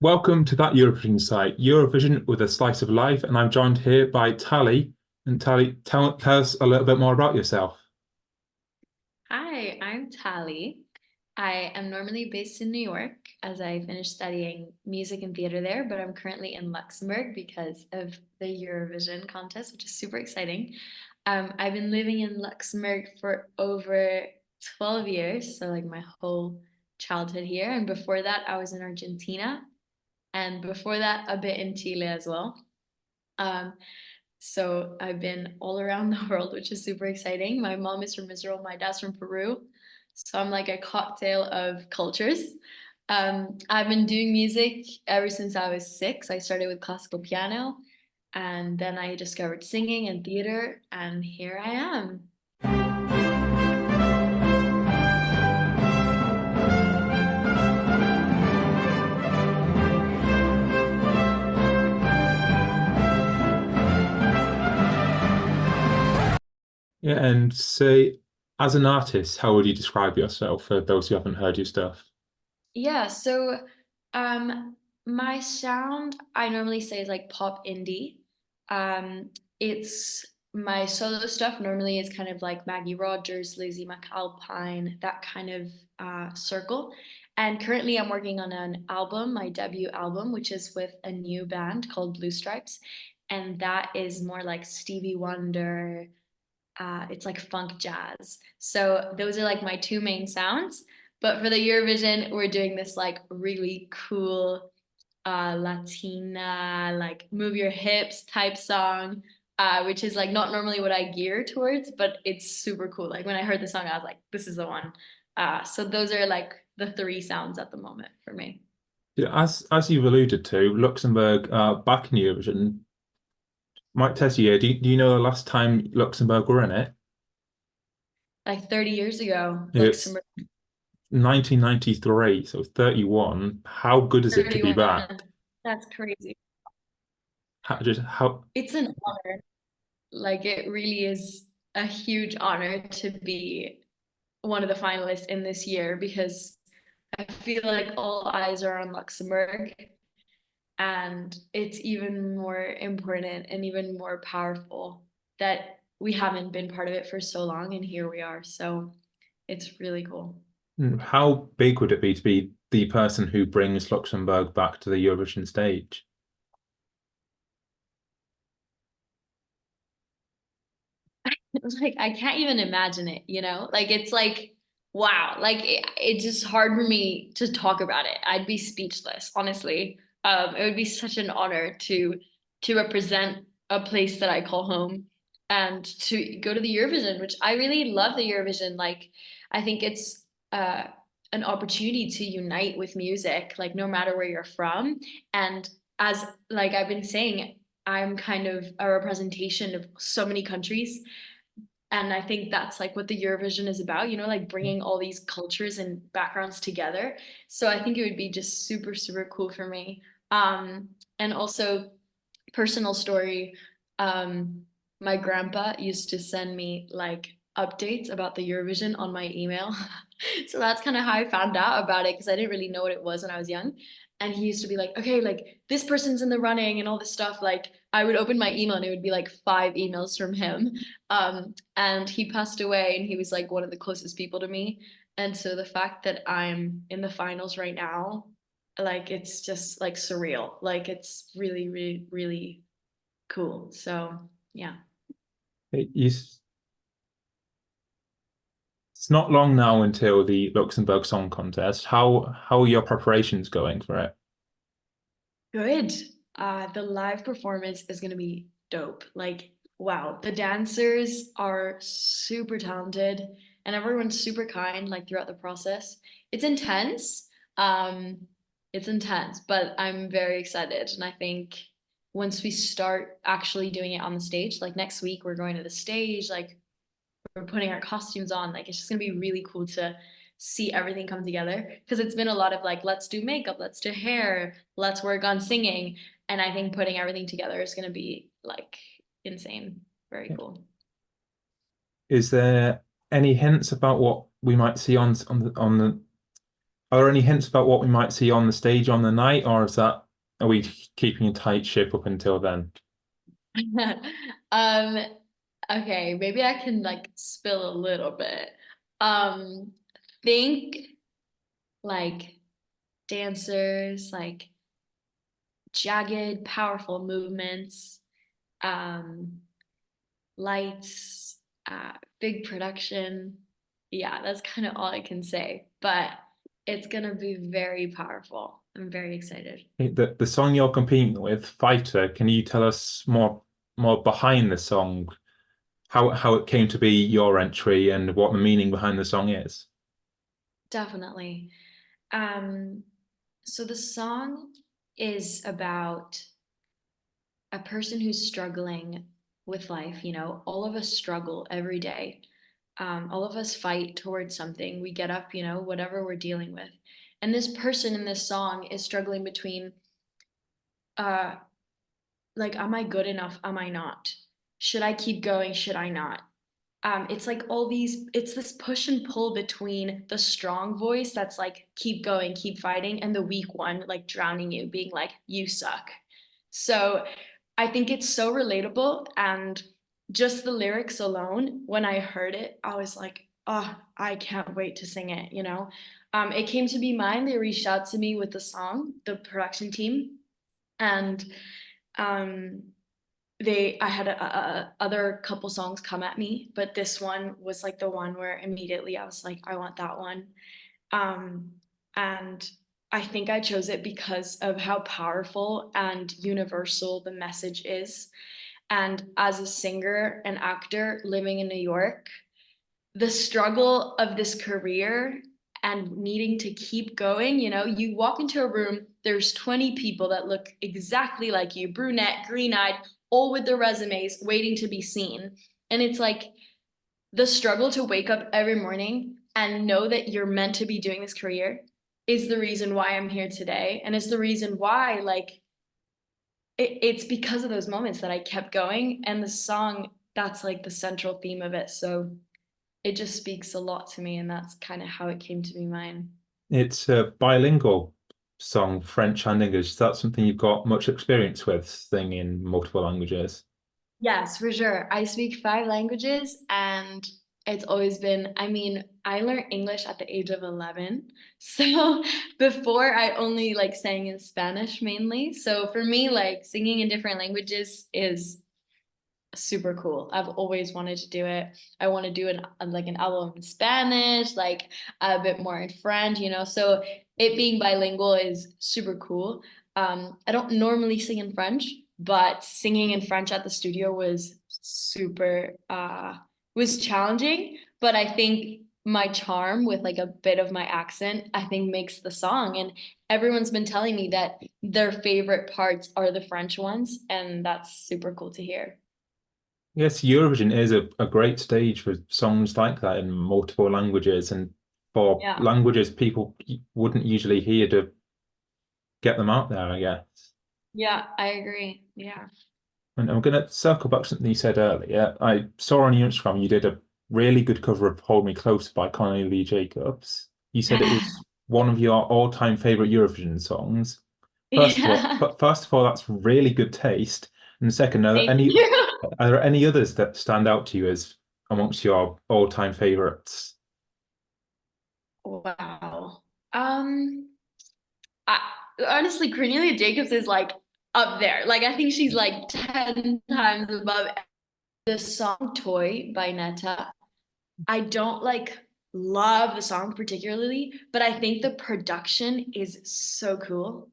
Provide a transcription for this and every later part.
Welcome to that Eurovision site, Eurovision with a slice of life, and I'm joined here by Tali. And Tali, tell us a little bit more about yourself. Hi, I'm Tali. I am normally based in New York as I finished studying music and theater there, but I'm currently in Luxembourg because of the Eurovision contest, which is super exciting. I've been living in Luxembourg for over 12 years, so like my whole childhood here. And before that, I was in Argentina, and before that, a bit in Chile as well. Um, so I've been all around the world, which is super exciting. My mom is from Israel, my dad's from Peru. So I'm like a cocktail of cultures. I've been doing music ever since I was 6. I started with classical piano and then I discovered singing and theater, and here I am. Yeah, and say, as an artist, how would you describe yourself for those who haven't heard your stuff? Yeah, so um my sound I normally say is like pop indie. It's my solo stuff normally is kind of like Maggie Rogers, Lizzie McAlpine, that kind of circle. And currently I'm working on an album, my debut album, which is with a new band called Blue Stripes. And that is more like Stevie Wonder, it's like funk jazz. So those are like my two main sounds. But for the Eurovision, we're doing this like really cool Latina, like move your hips type song, which is like not normally what I gear towards, but it's super cool. Like when I heard the song, I was like, this is the one. So those are like the three sounds at the moment for me. Yeah, as you've alluded to, Luxembourg back in Eurovision. Might test you here. Do you know the last time Luxembourg were in it? Like 30 years ago, It's Luxembourg 1993, so 31. How good is it to be 31. back? That's crazy. How It's an honor. Like it really is a huge honor to be one of the finalists in this year because I feel like all eyes are on Luxembourg, and it's even more important and even more powerful that we haven't been part of it for so long and here we are. So it's really cool. how big would it be to be the person who brings Luxembourg back to the Eurovision stage? It's like I can't even imagine it, you know? Like it's like wow, like it's just hard for me to talk about it. I'd be speechless, honestly. It would be such an honor to represent a place that I call home and to go to the Eurovision, which I really love the Eurovision. Like I think it's uh an opportunity to unite with music, like no matter where you're from. And as like I've been saying, I'm kind of a representation of so many countries, and I think that's like what the Eurovision is about, you know, like bringing all these cultures and backgrounds together. So I think it would be just super, super cool for me. And also, personal story, um, my grandpa used to send me like updates about the Eurovision on my email. So that's kind of how I found out about it because I didn't really know what it was when I was young. And he used to be like, okay, like this person's in the running and all this stuff. Like I would open my email and it would be like 5 emails from him. And he passed away and he was like one of the closest people to me. And so the fact that I'm in the finals right now, like it's just like surreal. Like it's really, really, really cool. So yeah. It's not long now until the Luxembourg Song Contest. How are your preparations going for it? Good. The live performance is gonna be dope. Like, wow, the dancers are super talented and everyone's super kind, like throughout the process. It's intense. Um, it's intense, but I'm very excited. And I think once we start actually doing it on the stage, like next week, we're going to the stage, like we're putting our costumes on. Like it's just gonna be really cool to see everything come together because it's been a lot of like let's do makeup, let's do hair, let's work on singing, and I think putting everything together is gonna be like insane. Very cool. Is there any hints about what we might see on the Are there any hints about what we might see on the stage on the night, or are we keeping a tight ship up until then? Um, okay, maybe I can like spill a little bit. Um, think like dancers, like jagged, powerful movements, um, lights, big production. Yeah, that's kind of all I can say, but it's gonna be very powerful. I'm very excited. The song you're competing with, Fighter, can you tell us more behind the song, how it came to be your entry and what the meaning behind the song is? Definitely. Um, so the song is about a person who's struggling with life. You know, all of us struggle every day. All of us fight towards something. We get up, you know, whatever we're dealing with. And this person in this song is struggling between, uh, like, am I good enough? Am I not? Should I keep going? Should I not? It's like all these, it's this push and pull between the strong voice that's like, keep going, keep fighting, and the weak one, like drowning you, being like, you suck. So I think it's so relatable. And just the lyrics alone, when I heard it, I was like, oh, I can't wait to sing it, you know? It came to be mine. They reached out to me with the song, the production team. And um, I had other couple songs come at me, but this one was like the one where immediately I was like, I want that one. Um, and I think I chose it because of how powerful and universal the message is. And as a singer and actor living in New York, the struggle of this career and needing to keep going, you know, you walk into a room, there's 20 people that look exactly like you, brunette, green-eyed, all with their resumes waiting to be seen. And it's like the struggle to wake up every morning and know that you're meant to be doing this career is the reason why I'm here today. And it's the reason why, like, it's because of those moments that I kept going. And the song, that's like the central theme of it. So it just speaks a lot to me, and that's kind of how it came to be mine. It's a bilingual song, French and English. Is that something you've got much experience with, singing multiple languages? Yes, for sure. I speak 5 languages, and it's always been, I mean, I learned English at the age of 11. So before I only like sang in Spanish mainly. So for me, like singing in different languages is super cool. I've always wanted to do it. I want to do like an album in Spanish, like a bit more in French, you know. So it being bilingual is super cool. I don't normally sing in French, but singing in French at the studio was super was challenging, but I think my charm with like a bit of my accent, I think makes the song. And everyone's been telling me that their favorite parts are the French ones, and that's super cool to hear. Yes, Eurovision is a great stage for songs like that in multiple languages, and for Yeah. languages people wouldn't usually hear to get them out there, I guess. Yeah, I agree. Yeah. And I'm going to circle back to something you said earlier. I saw on your Instagram you did a really good cover of Hold Me Close by Connie Jacobs. You said it was one of your all-time favorite Eurovision songs. Yeah. First of all, that's really good taste. And second, Thank you. are there any others that stand out to you as amongst your all-time favorites? Wow. I, honestly, Cornelia Jacobs is like up there. Like I think she's like 10 times above the song Toy by Netta. I don't like love the song particularly, but I think the production is so cool.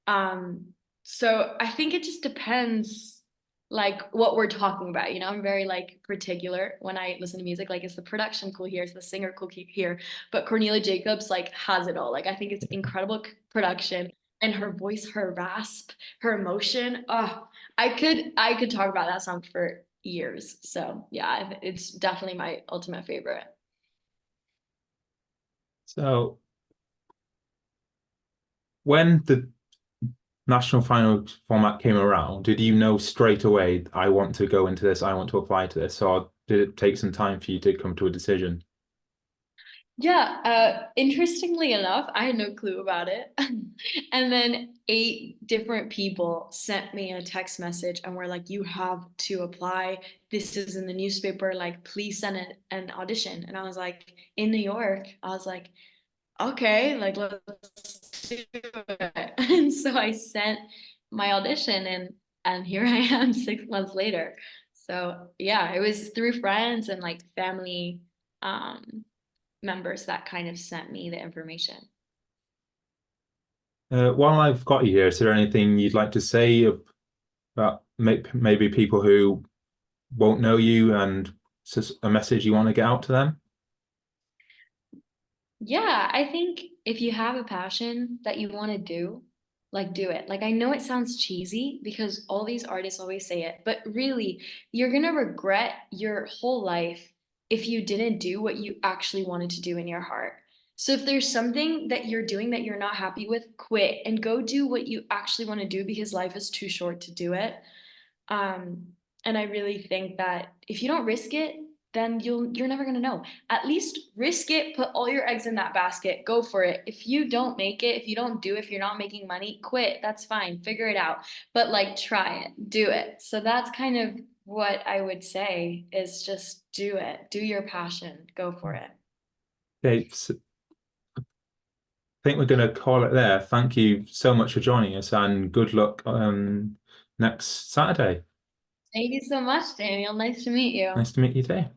Um, so I think it just depends like what we're talking about. You know, I'm very like particular when I listen to music. Like, is the production cool here? Is the singer cool here? But Cornelia Jacobs like has it all. Like, I think it's incredible production and her voice, her rasp, her emotion. Oh, I could talk about that song for years. So yeah, it's definitely my ultimate favorite. So when the national final format came around, did you know straight away, I want to go into this, I want to apply to this, or did it take some time for you to come to a decision? Yeah, interestingly enough, I had no clue about it. And then 8 different people sent me a text message and were like, you have to apply. This is in the newspaper. Like, please send an audition. And I was like, in New York. I was like, okay, like let's do it. And so I sent my audition and here I am 6 months later. So yeah, it was through friends and like family um members that kind of sent me the information. While I've got you here, is there anything you'd like to say about maybe people who won't know you and just a message you want to get out to them? Yeah, I think if you have a passion that you want to do, like do it. Like I know it sounds cheesy because all these artists always say it, but really, you're gonna regret your whole life if you didn't do what you actually wanted to do in your heart. So if there's something that you're doing that you're not happy with, quit and go do what you actually want to do because life is too short to do it. Um, and I really think that if you don't risk it, then you're never gonna know. At least risk it, put all your eggs in that basket, go for it. If you don't make it, if you don't do it, if you're not making money, quit. That's fine. Figure it out. But like try it, do it. So that's kind of what I would say is just do it. Do your passion. Go for it. Okay, so I think we're going to call it there. Thank you so much for joining us and good luck next Saturday. Thank you so much, Daniel. Nice to meet you. Nice to meet you today.